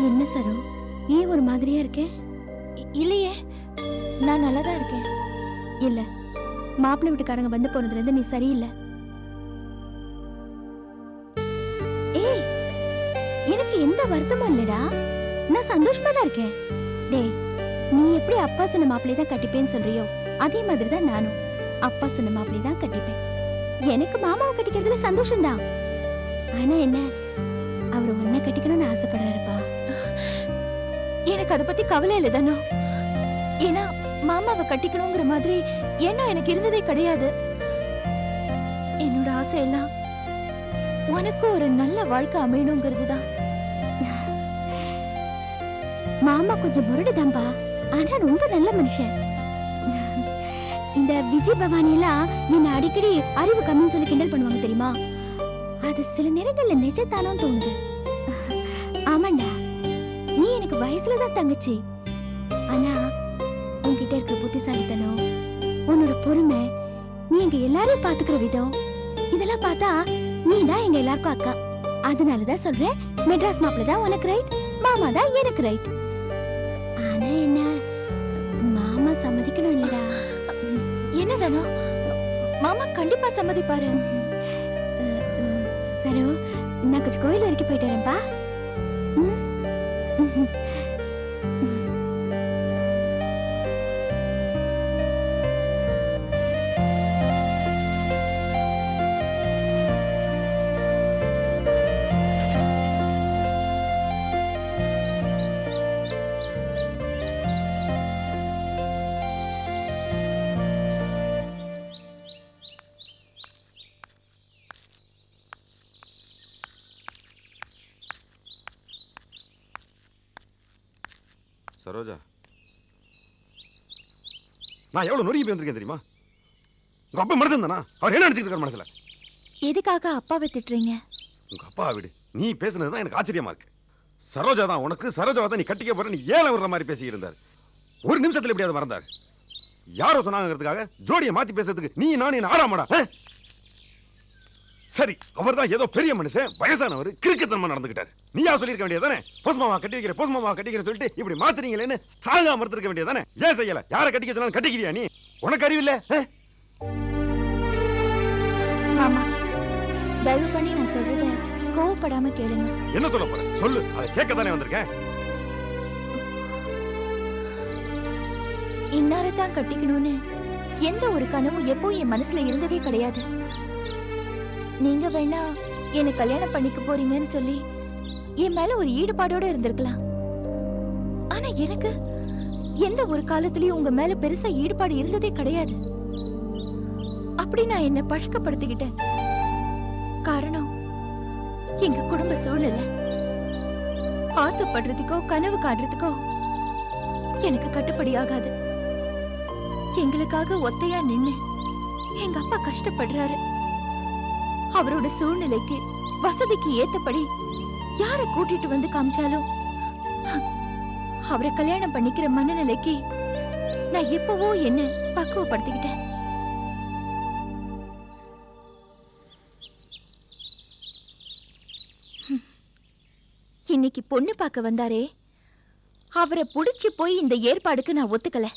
என்ன சரோ, ஏன் ஒரு மாதிரியா இருக்கே? இல்லையே, நான் நல்லாதான் இருக்கேன். இல்ல, மாப்பிள்ளை வீட்டுக்காரங்க வந்து போனதுல இருந்து நீ சரியில்லை. ஏய், எனக்கு எந்த வருத்தமும் இல்லடா, நான் சந்தோஷமா தான் இருக்கேன். டேய், நீ எப்படி அப்பா சொன்ன மாப்பிள்ளை தான் கட்டிப்பேன்னு சொல்றியோ அதே மாதிரி தான் நானும் அப்பா சொன்ன மாப்பிள்ளை தான் கட்டிப்பேன். எனக்கு மாமாவை கட்டிக்கிறதுல சந்தோஷம்தான். ஆனா என்ன, அவர் உன்னை கட்டிக்கணும்னு ஆசைப்படுறாருப்பா. எனக்கு அதை பத்தி கவலை இல்லை தானோ. ஏன்னா மாமாவை கட்டிக்கணுங்கிற மாதிரி எண்ணம் எனக்கு இருந்ததே கிடையாது. என்னோட ஆசை எல்லாம் உனக்கு ஒரு நல்ல வாழ்க்கை அமையணுங்கிறது தான். மாமா கொஞ்சம் முரடுதான்பா, ஆனா ரொம்ப நல்ல மனுஷன். இந்த விஜய் பவானி எல்லாம் என்ன அடிக்கடி அறிவு கம்மின்னு சொல்லி கிண்டல் பண்ணுவாங்க தெரியுமா? அது சில நேரங்கள்ல நிஜத்தானோன்னு தோணுது. ஆமாண்டா, நீ எனக்கு வயசுலதான் தங்கச்சி. ஆனா உன்கிட்ட இருக்கிற புத்திசாலித்தனம், உன்னோட பொறுமை, நீ எங்க எல்லாரையும் பாத்துக்கிற விதம், இதெல்லாம் பார்த்தா நீ தான் எங்க எல்லாருக்கும் அக்கா. அதனாலதான் சொல்றேன், மெட்ராஸ் மாப்பிள்ள தான் உனக்கு ரைட், மாமா தான் எனக்கு ரைட். ஆனா என்ன, மாமா சம்மதிக்கணும் இல்லடா. என்னதானோ, மாமா கண்டிப்பா சம்மதிப்பாரு. சரோ, நான் கொஞ்சம் கோயில் வரைக்கும் போயிட்டு வரேன்பா. சரோஜா, நான் எவ்வளவு நொறுங்கி போய் வந்திருக்கேன் தெரியுமா? உங்க அப்பா மனுஷன் தானா? அவர் என்ன நினைச்சிட்டு இருக்காரு மனசுல? எதுக்காக அப்பாவை திட்டுறீங்க? உங்க அப்பா விடு, நீ பேசுனதுதான் எனக்கு ஆச்சரியமா இருக்கு. சரோஜா தான் உனக்கு, சரோஜாவை தான் நீ கட்டிக்க போற, நீ ஏழை விடுற மாதிரி பேசி இருந்தார். ஒரு நிமிஷத்துல எப்படி அதை மறந்தாரு? யாரோ சொன்னாங்கிறதுக்காக ஜோடியை மாத்தி பேசுறதுக்கு நீ நானும் என்ன ஆடாமடா? சரி, அவர் தான் ஏதோ பெரிய மனுஷன், வயசானவர், கிறுக்குத்தனமா நடந்துக்கிட்டாரு. நீயா சொல்லிருக்க வேண்டியதானே, போஸ்மாமா கட்டி வைக்கிற, போஸ்மாமா கட்டிக்கிற சொல்லிட்டு இப்படி மாத்துறீங்களேன்னு ஸ்ட்ராங்கா மறுத்திருக்க வேண்டியதானே? ஏன் செய்யல? யாரை கட்டிக்க சொன்னாலும் கட்டிக்கிறியா நீ? உனக்கு அறிவில்ல? மாமா, தயவு பண்ணி நான் சொல்றத கோவப்படாம கேளுங்க. என்ன சொல்ல போற? சொல்லு, அதை கேட்க தானே வந்திருக்கேன். இன்னாரத்தான் கட்டிக்கணும்னு எந்த ஒரு கனவும் எப்போ என் மனசுல இருந்ததே கிடையாது. நீங்க வேணா என்ன கல்யாணம் பண்ணிக்க போறீங்கன்னு சொல்லி என் மேல ஒரு ஈடுபாடோட இருந்திருக்கலாம். ஆனா எனக்கு எந்த ஒரு காலத்திலயும் உங்க மேல பெருசா ஈடுபாடு இருந்ததே கிடையாது. அப்படி நான் என்ன பழக்கப்படுத்திக்கிட்டேன். காரணம் எங்க குடும்ப சூழ்நிலை. ஆசைப்படுறதுக்கோ கனவு காட்டுறதுக்கோ எனக்கு கட்டுப்படி ஆகாது. எங்களுக்காக ஒத்தையா நின்னு எங்க அப்பா கஷ்டப்படுறாரு. அவரோட சூழ்நிலைக்கு வசதிக்கு ஏத்தபடி யாரை கூட்டிட்டு வந்து காமிச்சாலும் அவரை கல்யாணம் பண்ணிக்கிற மனநிலைக்கு நான் எப்பவோ என்ன பக்குவப்படுத்திக்கிட்டேன். இன்னைக்கு பொண்ணு பார்க்க வந்தாரே, அவரை புடிச்சு போய் இந்த ஏற்பாடுக்கு நான் ஒத்துக்கல.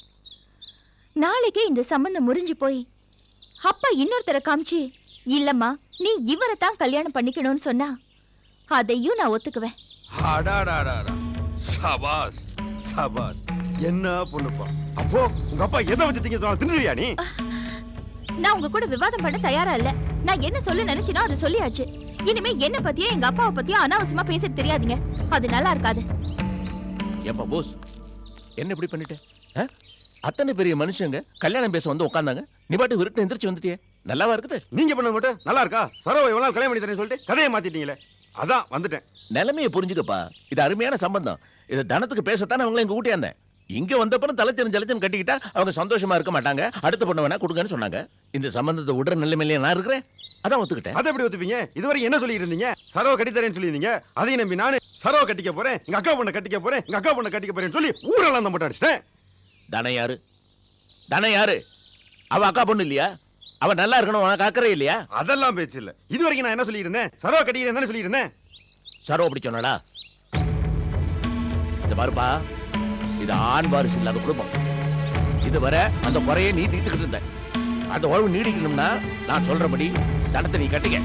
நாளைக்கே இந்த சம்பந்தம் முறிஞ்சு போய் அப்பா இன்னொருத்தரை காமிச்சு, இல்லம்மா நீ இவரை தான் கல்யாணம் பண்ணிக்கணும்னு சொன்னா அதையும் நான் ஒத்துக்குவேன். சபாஸ் சபாஸ், என்ன பொண்ணுப்பா. அப்போ உங்க அப்பா எதை வச்சு தின்னுறியா நீ? நான் உங்க கூட விவாதம் பண்ண தயாரா இல்ல. நான் என்ன சொல்ல நினைச்சேனோ அதை சொல்லியாச்சு. இனிமே என்ன பத்தியே எங்க அப்பாவை பத்தியே அனாவசியமா பேசிட்டு தெரியாதீங்க, அது நல்லா இருக்காது. ஏப்பா போஸ், என்ன இப்படி பண்ணிட்ட? அத்தனை பெரிய மனுஷங்க கல்யாணம் பேச வந்து உட்கார்ந்தாங்க, நீ பாட்டு விருட்டு எந்திரிச்சு வந்துட்டியே, நல்லாவா இருக்குது? நீங்க பண்ண மட்டும் நல்லா இருக்கா? சரோவை எவ்வளவு நாள் கல்யாணம் பண்ணி தரேன்னு சொல்லிட்டு கதையை மாத்திட்டீங்களே, அதான் வந்துட்டேன். நிலைமையை புரிஞ்சுக்கப்பா, இது அருமையான சம்பந்தம். இது தனத்துக்கு பேசத்தானே அவங்களை இங்க ஊட்டியாந்தேன். இங்க வந்தப்பறம் தலைச்சன் ஜலச்சன் கட்டிக்கிட்டா அவங்க சந்தோஷமா இருக்க மாட்டாங்க. அடுத்த பொண்ணு வேணா கொடுங்கன்னு சொன்னாங்க. இந்த சம்பந்தத்தை விடுற நிலைமையிலே நான் இருக்கிறேன், அதான் ஒத்துக்கிட்டேன். அதை எப்படி ஒத்துப்பீங்க? இதுவரை என்ன சொல்லி இருந்தீங்க? சரோவை கட்டி தரேன்னு சொல்லியிருந்தீங்க. அதையும் நம்பி நானு சரோவை கட்டிக்க போறேன், எங்க அக்கா பொண்ணை கட்டிக்க போறேன், எங்க அக்கா பொண்ணை கட்டிக்க போறேன்னு சொல்லி ஊரெல்லாம் தான் போட்டு அடிச்சிட்டேன். தானே யாரு? தானே யாரு? அவ அக்கா பொண்ணு இல்லையா? அவ நல்லா இருக்கணும், உனக்கு அக்கறை இல்லையா? அதெல்லாம் பேச்சு இல்ல. இது வரைக்கும் நான் என்ன சொல்லி இருந்தேன்? சரோவை கட்டிக்கிறேன் தானே சொல்லி இருந்தேன். சரோ அப்படி சொன்னாடா? இந்த பாருப்பா, இது ஆண் வாரிசு இல்லாத குடும்பம். இதுவரை அந்த குறையை நீ தீர்த்துக்கிட்டு இருந்த. அந்த உறவு நீடிக்கணும்னா நான் சொல்றபடி தனத்தை நீ கட்டிக்க,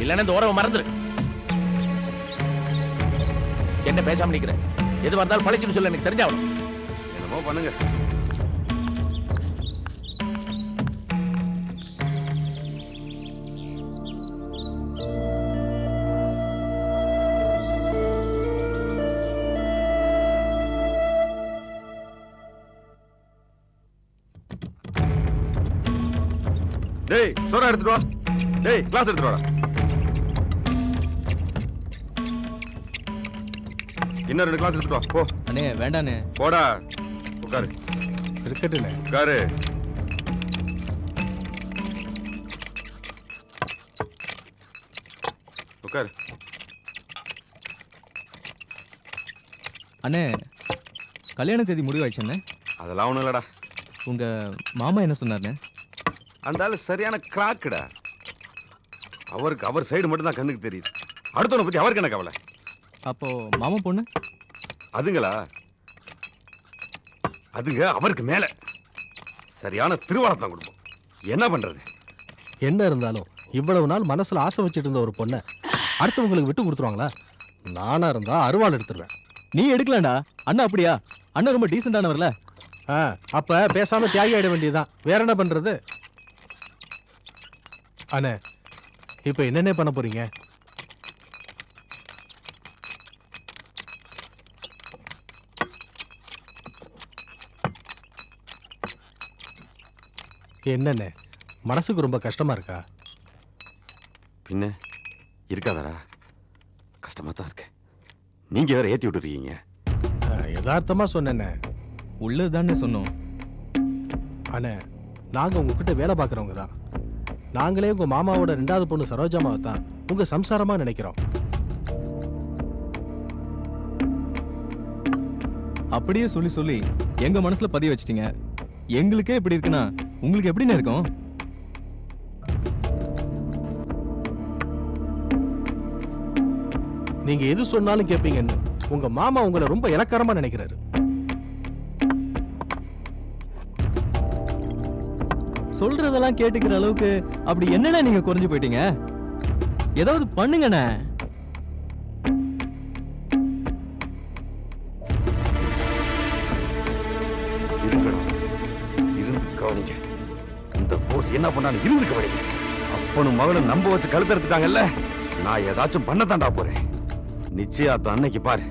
இல்லைன்னா இந்த உறவை மறந்துரு. என்ன பேசாம நிக்கிற? எது வந்தாலும் பழிச்சுன்னு சொல்ல எனக்கு தெரிஞ்சாகணும். என்னமோ பண்ணுங்க. டேய் சோறா எடுத்துட்டு வா. டேய் கிளாஸ் எடுத்துட்டு வாடா. இன்னும் 2 கிளாஸ் எடுத்துட்டு வா. போ. அண்ணே வேண்டாண்ணே. போடா. உட்காரு. இருக்கட்டுண்ணே. உட்காரு. உட்காரு. அண்ணே கல்யாண தேதி முடிவாயிடுச்சுண்ணே. அதெல்லாம் ஒண்ணும் இல்லடா. உங்க மாமா என்ன சொன்னார்ண்ணே? அந்த ஆளு சரியான கிராக்குடா. அவருக்கு அவர் சைடு மட்டும் தான் கண்ணுக்கு தெரியுது. அடுத்தவனை பத்தி அவருக்கு என்ன கவலை? அப்போ மாமா பொண்ணு அதுங்களா? அதுங்க அவருக்கு மேல சரியான திருவாளத்தான் குடும்பம். என்ன பண்றது? என்ன இருந்தாலும் இவ்வளவு நாள் மனசுல ஆசை வச்சுட்டு இருந்த ஒரு பொண்ணை அடுத்தவங்களுக்கு விட்டு கொடுத்துருவாங்களா? நானா இருந்தா அருவாள் எடுத்துருவேன். நீ எடுக்கலாம்டா. அண்ணா அப்படியா? அண்ணா ரொம்ப டீசென்டானவர்ல. அப்ப பேசாம தியாகி ஆயிட வேண்டியதுதான். வேற என்ன பண்றது? அண்ணே இப்ப என்னென்ன பண்ண போறீங்க? என்னண்ணே மனசுக்கு ரொம்ப கஷ்டமா இருக்கா? பின்ன இருக்காதடா, கஷ்டமா தான் இருக்கு. நீங்க வேற ஏத்தி விட்டுருக்கீங்க. யதார்த்தமா சொன்னேண்ணே. உள்ளதுதானே சொன்னோம். அண்ணே நாங்க உங்ககிட்ட வேலை பார்க்குறவங்க தான். நாங்களே உங்க மாமாவோட 2வது பொண்ணு சரோஜாமாவை தான் உங்க சம்சாரமா நினைக்கிறோம். அப்படியே சொல்லி சொல்லி எங்க மனசுல பதிய வச்சிட்டீங்க. எங்களுக்கே இப்படி இருக்குன்னா உங்களுக்கு எப்படின்னு இருக்கும்? நீங்க எது சொன்னாலும் கேட்பீங்கன்னு உங்க மாமா உங்களை ரொம்ப இலக்காரமா நினைக்கிறாரு. சொல்றதெல்லாம் கேட்டுக்கிற அளவுக்கு அப்படி என்னண்ணே நீங்க குறைஞ்சு போயிட்டீங்க? ஏதாவது பண்ணுங்கண்ணே. இருக்கணும், இருந்து கவனிங்க. இந்த போஸ் என்ன பண்ணான்னு இருந்து கவனிங்க. அப்பனும் மகனும் நம்ப வச்சு கழுத்தெடுத்துட்டாங்கல்ல, நான் ஏதாச்சும் பண்ணத்தாண்டா போறேன். நிச்சயாத்த அன்னைக்கு பாரு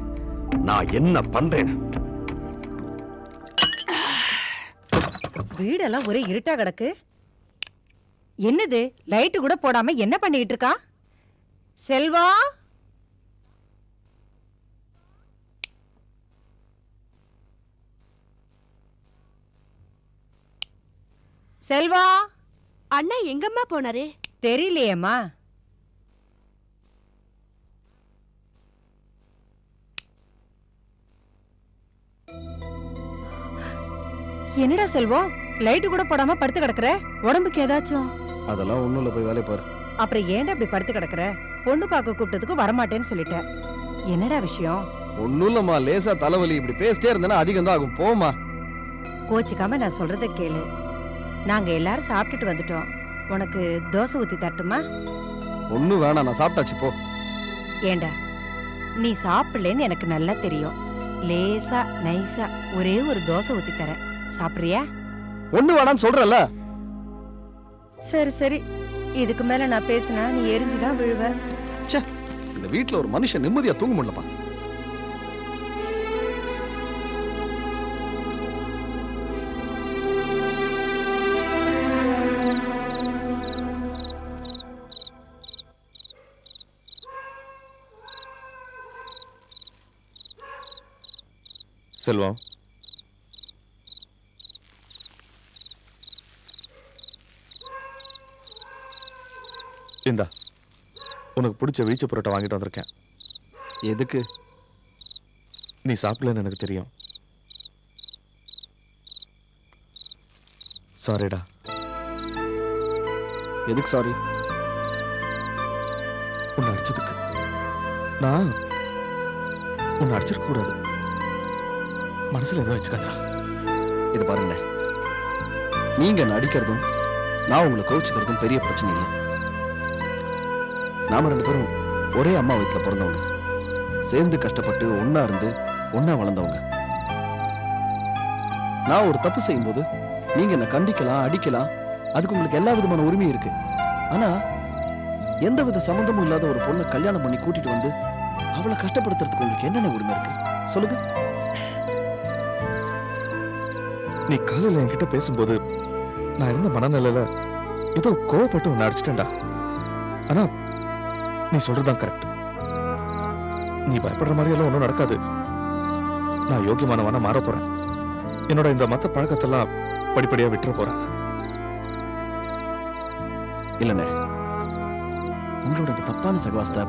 நான் என்ன பண்றேன்னு. வீடெல்லாம் ஒரே இருட்டா கிடக்கு. என்னது லைட்டு கூட போடாம என்ன பண்ணிட்டு இருக்கா? செல்வா, செல்வா. அண்ணா எங்கம்மா போனாரு? தெரியலையேம்மா. என்னடா செல்வம், லைட்டு கூட போடாம படுத்து கிடக்குற? உடம்புக்கு ஏதாச்சும்? அதெல்லாம் ஒண்ணும் இல்ல, போய் வேலையை பாரு. அப்புறம் ஏன்டா அப்படி படுத்து கிடக்குற? பொண்ணு பார்க்க கூப்பிட்டதுக்கு வரமாட்டேன்னு சொல்லிட்ட. என்னடா விஷயம்? ஒண்ணும் இல்லம்மா, லேசா தலைவலி. இப்படி பேசிட்டே இருந்தேன்னா அதிகம் தான் ஆகும். போமா. கோச்சிக்காம நான் சொல்றத கேளு. நாங்க எல்லாரும் சாப்பிட்டுட்டு வந்துட்டோம். உனக்கு தோசை ஊத்தி தட்டுமா? ஒண்ணும் வேணாம், நான் சாப்பிட்டாச்சு. போ. ஏண்டா, நீ சாப்பிடலன்னு எனக்கு நல்லா தெரியும். லேசா நைஸா ஒரே ஒரு தோசை ஊத்தி தரேன், சாப்பிடுறியா? ஒண்ணு வேணான்னு சொல்றல. சரி சரி, இதுக்கு மேல நான் பேசினா நீ எரிஞ்சுதான் விழுவ. இந்த வீட்டுல ஒரு மனுஷன் நிம்மதியா தூங்க முடியலப்பா. செல்வம், இந்தா உனக்கு பிடிச்ச வீச்சு புரோட்டா வாங்கிட்டு வந்திருக்கேன். எதுக்கு? நீ சாப்பிடலன்னு எனக்கு தெரியும். சாரிடா. எதுக்கு சாரி? உன்னை அடிச்சதுக்கு. நான் உன்னை அடிச்சிருக்க கூடாது. மனசுல எதுவும் வச்சுக்காதடா. இது பாருங்க, நீங்க நடிக்கிறதும் நான் உங்களை கோவிச்சுக்கிறதும் பெரிய பிரச்சனை இல்லை. நாம 2 பேரும் ஒரே அம்மா வயித்துல பிறந்தவங்க, சேர்ந்து கஷ்டப்பட்டு ஒன்னா இருந்து ஒன்னா வளர்ந்தவங்க. நான் ஒரு தப்பு செய்யும்போது நீங்க என்ன கண்டிக்கலாம், அடிக்கலாம், அதுக்கு உங்களுக்கு எல்லா விதமான உரிமையும் இருக்கு. ஆனா எந்த வித சம்பந்தமும் இல்லாத ஒரு பொண்ணை கல்யாணம் பண்ணி கூட்டிட்டு வந்து அவளை கஷ்டப்படுத்துறதுக்கு உங்களுக்கு என்னென்ன உரிமை இருக்கு சொல்லுங்க. நீ காலையில என்கிட்ட பேசும்போது நான் இருந்த மனநிலையில ஏதோ கோவப்பட்டு உன்னை அடிச்சிட்டேன்டா. ஆனா நீ சொல்றதுதான் கரெக்ட். நீ பயப்படுற மாதிரி எல்லாம் ஒன்றும் நடக்காது. நான் யோகியமானவனா மாற போறேன். என்னோட இந்த மத்த பழக்கத்தெல்லாம் படிப்படியா விட்டுற போறேன். இல்லண்ணே, உங்களோட இந்த தப்பான சகவாசத்தை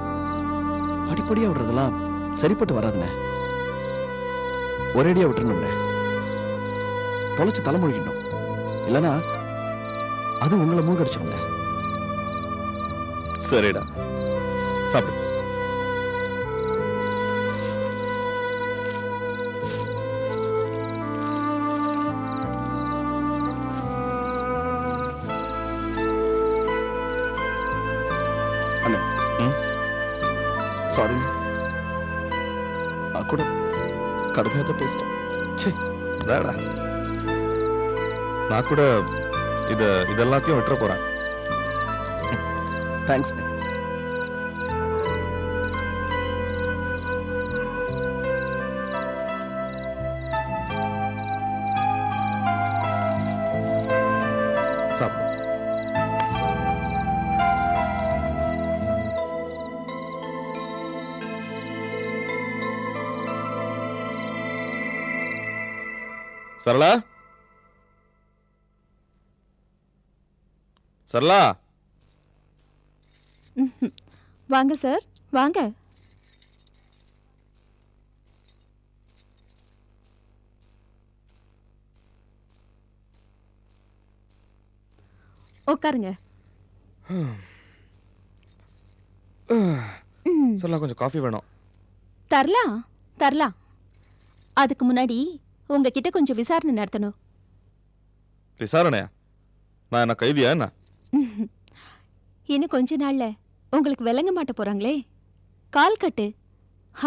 படிப்படியா விடுறதெல்லாம் சரிப்பட்டு வராதுண்ணே. ஒரேடியா விட்டுறணும்ண்ணே. தொலைச்சு தலைமொழிக்கணும், இல்லைன்னா அது உங்களை மூழ்கடிச்சிடும்ண்ணே. சரிடா, சாப்பிடு. சாரி, நான் கூட கடுமையாக தான் பேசிட்டேன். வேடா, நான் கூட இதெல்லாத்தையும் விட்டுற போறேன். தேங்க்ஸ். சாப்பிடு. சரளா, சரளா. வாங்க சார், வாங்க. உட்காருங்க. சரளா, கொஞ்சம் காஃபி வேணும். தரலாம் தரலாம். அதுக்கு முன்னாடி உங்ககிட்ட கொஞ்சம் விசாரணை நடத்தணும். விசாரணையா? நான் என்ன கைதியா என்ன? இன்னும் கொஞ்ச நாள்ல உங்களுக்கு விளங்க மாட்ட போறாங்களே, கால் கட்டு.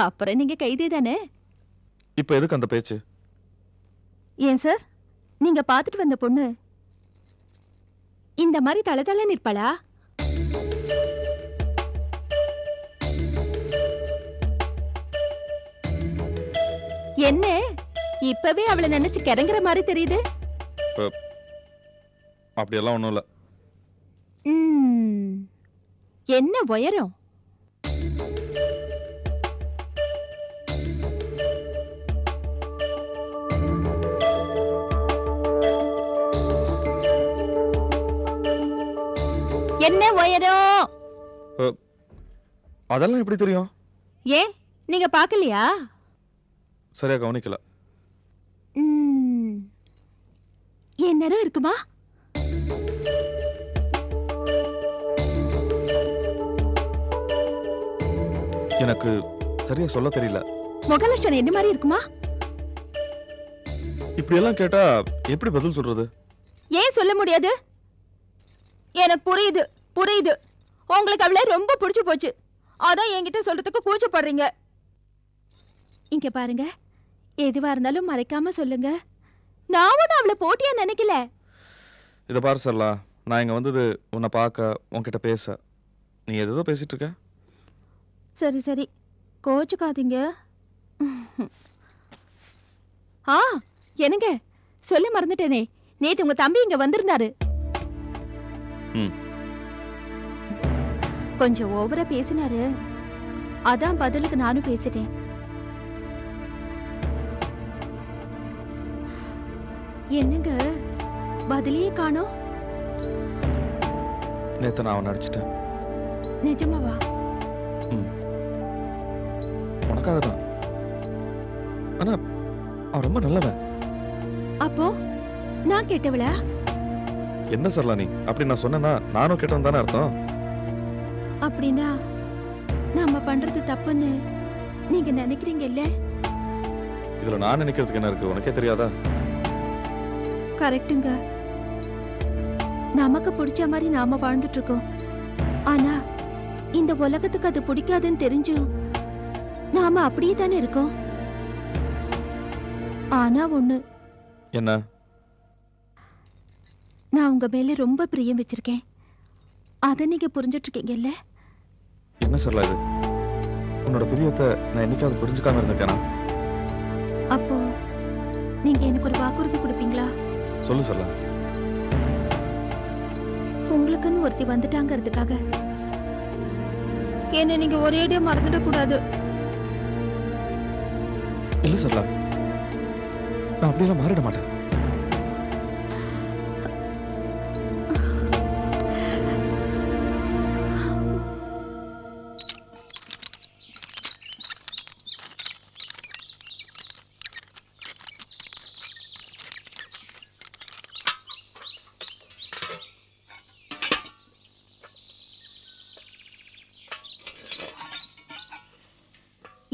அப்புறம் நீங்க கைதி தானே. இப்ப எதுக்கு அந்த பேச்சு? ஏன் சார், நீங்க பாத்துட்டு வந்த பொண்ணு இந்த மாதிரி தளதள நிற்பாளா? என்ன இப்பவே அவளை நினைச்சு கிறங்குற மாதிரி தெரியுது? அப்படியெல்லாம் ஒண்ணும் இல்ல. என்ன உயரம்? என்ன உயரம்? அதெல்லாம் எப்படி தெரியும்? ஏன் நீங்க பாக்கலையா? சரியா கவனிக்கல. என் நேரம் இருக்குமா? எனக்கு சரியா சொல்ல தெரியல. முகலட்சணம் என்ன மாதிரி இருக்குமா? இப்படி எல்லாம் கேட்டா எப்படி பதில் சொல்றது? ஏன் சொல்ல முடியாது? எனக்கு புரியுது புரியுது, உங்களுக்கு அவளை ரொம்ப பிடிச்சு போச்சு. அதான் என்கிட்ட சொல்றதுக்கு கூச்சப்படுறீங்க. இங்க பாருங்க, எதுவா இருந்தாலும் மறைக்காம சொல்லுங்க. நான் ஒன்னும் அவளை போட்டியா நினைக்கல. இத பாரு சரளா, நான் இங்க வந்தது உன்னை பார்க்க, உன்கிட்ட பேச. நீ ஏதோ பேசிட்டு இருக்க. சரி சரி, கோச்சுக்காதீங்க. ஆ, என்னங்க சொல்ல மறந்துட்டேனே, நேத்து உங்க தம்பி இங்க வந்திருந்தாரு. கொஞ்சம் ஓவரா பேசினாரு, அதான் பதிலுக்கு நானும் பேசிட்டேன். என்னங்க பதிலையே காணோம்? நேத்து நான் அவனை அடிச்சிட்டேன். நிஜமாவா? உனக்காக தான். ஆனா அவன் ரொம்ப நல்லவன். அப்போ நான் கெட்டவளா? என்ன சரளா நீ அப்படி நான் சொன்னேன்னா நானும் கேட்டவன் தானே அர்த்தம்? அப்படின்னா நம்ம பண்றது தப்புன்னு நீங்க நினைக்கிறீங்கல்ல? இத இதுல நான் நினைக்கிறதுக்கு என்ன இருக்கு உனக்கே தெரியாதா? கரெக்ட்டுங்க. நமக்கு பிடிச்ச மாதிரி நாம வாழ்ந்துட்டு இருக்கோம். ஆனா இந்த உலகத்துக்கு அது பிடிக்காதுன்னு தெரிஞ்சும் நாம அப்படியே தானே இருக்கோம். ஆனா ஒண்ணு, என்ன? நான் உங்க மேல ரொம்ப பிரியம் வச்சிருக்கேன். அத நீங்க புரிஞ்சிட்டு இருக்கீங்கல்ல? என்ன சரளா இது? உன்னோட பிரியத்தை நான் என்னைக்காவது புரிஞ்சுக்காம இருந்திருக்கேனா? அப்போ நீங்க எனக்கு ஒரு வாக்குறுதி கொடுப்பீங்களா? சொல்லு சரளா. உங்களுக்குன்னு ஒருத்தி வந்துட்டாங்கிறதுக்காக என்ன நீங்க ஒரேடியா மறந்துட கூடாது. இல்ல சரளா, நான் அப்படியெல்லாம் மாறிட மாட்டேன்.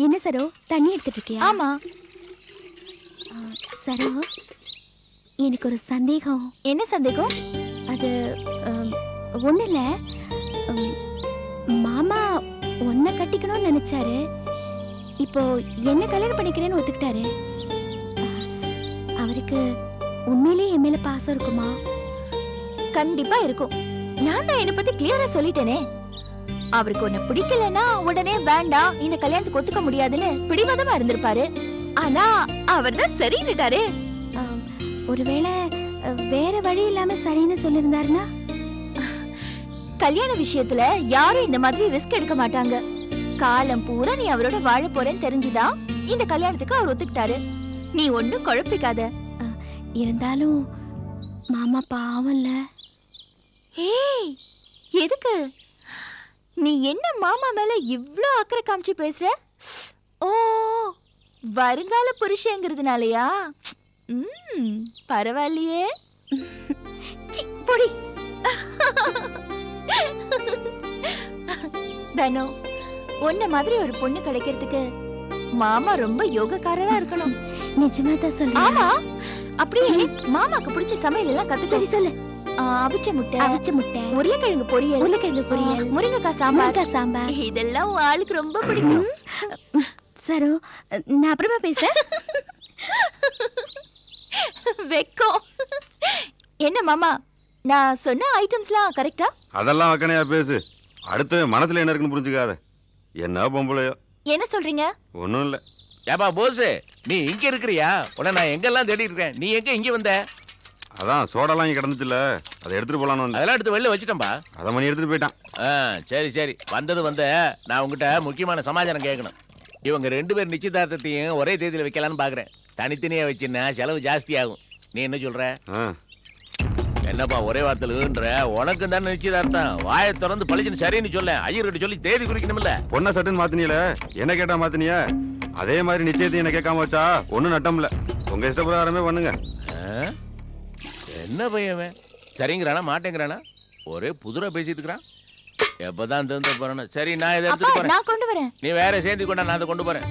என்ன சரோ, தண்ணி எடுத்துட்டு இருக்கியா? ஆமா. சரோ, எனக்கு ஒரு சந்தேகம். என்ன சந்தேகம்? அது ஒண்ணு இல்ல. மாமா உன்னை கட்டிக்கணும்னு நினைச்சாரு. இப்போ என்ன கல்யாணம் பண்ணிக்கிறேன்னு ஒத்துக்கிட்டாரு. அவருக்கு உண்மையிலேயே என் மேல பாசம் இருக்குமா? கண்டிப்பா இருக்கும். நான் தான் என்ன பத்தி கிளியரா சொல்லிட்டேனே. அவருக்கு உன்னை பிடிக்கலன்னா உடனே வேண்டாம், இந்த கல்யாணத்துக்கு ஒத்துக்க முடியாதுன்னு பிடிவாதமா இருந்திருப்பாரு. ஆனா அவர் தான் சரின்னுட்டாரு. ஒருவேளை வேற வழி இல்லாம சரின்னு சொல்லிருந்தாருன்னா? கல்யாண விஷயத்துல யாரும் இந்த மாதிரி ரிஸ்க் எடுக்க மாட்டாங்க. காலம் பூரா நீ அவரோட வாழ போறேன்னு தெரிஞ்சுதான் இந்த கல்யாணத்துக்கு அவர் ஒத்துக்கிட்டாரு. நீ ஒண்ணும் குழப்பிக்காத. இருந்தாலும் மாமா பாவம்ல. ஏய், எதுக்கு நீ என்ன மாமா மேல இவ்ளோ அக்கறை காமிச்சு பேசுற? ஓ, வருங்கால புருஷங்கிறதுனாலயா? பரவாயில்லையே. பொடி. தனோ, உன்ன மாதிரி ஒரு பொண்ணு கிடைக்கிறதுக்கு மாமா ரொம்ப யோகக்காரரா இருக்கணும். நிஜமா தான் சொல்றேன். ஆமா, அப்படியே மாமாக்கு பிடிச்ச சமையல் எல்லாம் கத்து. சரி சொல்லு. அவிச்ச முட்டை, உருளைக்கிழங்கு பொரியல், முருங்கைக்காய் சாம்பார், இதெல்லாம் உன் ஆளுக்கு ரொம்ப பிடிக்கும். சரோ, நான் அப்புறமா பேசுறேன். வெக்கம். என்ன மாமா, நான் சொன்ன ஐட்டம்ஸ்லாம் கரெக்டா? அதெல்லாம் வக்கனையா பேசு. அடுத்து மனசுல என்ன இருக்குன்னு புரிஞ்சுக்காத. என்ன பொம்பளையோ? என்ன சொல்றீங்க? ஒண்ணும் இல்ல. ஏப்பா போஸ், நீ இங்க இருக்கிறியா? உடனே நான் எங்கெல்லாம் தேடி இருக்கேன். நீ எங்க இங்க வந்த? அதான் சோடாலாம் இங்க கிடந்துச்சுல, அதை எடுத்துட்டு போலான்னு வந்தேன். அதெல்லாம் எடுத்து வெளில வச்சுட்டேன்பா. அதை மணி எடுத்துட்டு போயிட்டான். சரி சரி, வந்தது நான் உங்ககிட்ட முக்கியமான சமாச்சாரம் கேட்கணும். இவங்க 2 பேர் நிச்சயதார்த்தத்தையும் ஒரே தேதியில வைக்கலான்னு பாக்குறேன். தனித்தனியா வச்சுன்னா செலவு ஜாஸ்தி ஆகும். நீ என்ன சொல்ற? என்னப்பா ஒரே வார்த்தைன்ற? உனக்கு தானே நிச்சயதார்த்தம். வாயை திறந்து பழிச்சுன்னு சரின்னு சொல்ல. ஐயர்கிட்ட சொல்லி தேதி குறிக்கணும்ல. பொண்ணை சட்டுன்னு மாத்தினியல, என்ன கேட்டா மாத்தினிய? அதே மாதிரி நிச்சயத்தையும் என்ன கேட்காம வச்சா ஒன்னும் நட்டம்ல. உங்க இஷ்டப்பிரகாரமே பண்ணுங்க. என்ன பையன் சரிங்கிறானா மாட்டேங்கிறானா? ஒரே புதுரா பேசிட்டு இருக்கிறான். எப்பதான் தந்து போறேன்னு. சரி, நான் இதை எடுத்துட்டு போறேன். நான் கொண்டு வரேன். நீ வேற சேர்ந்து கொண்டா, நான் அதை கொண்டு போறேன்.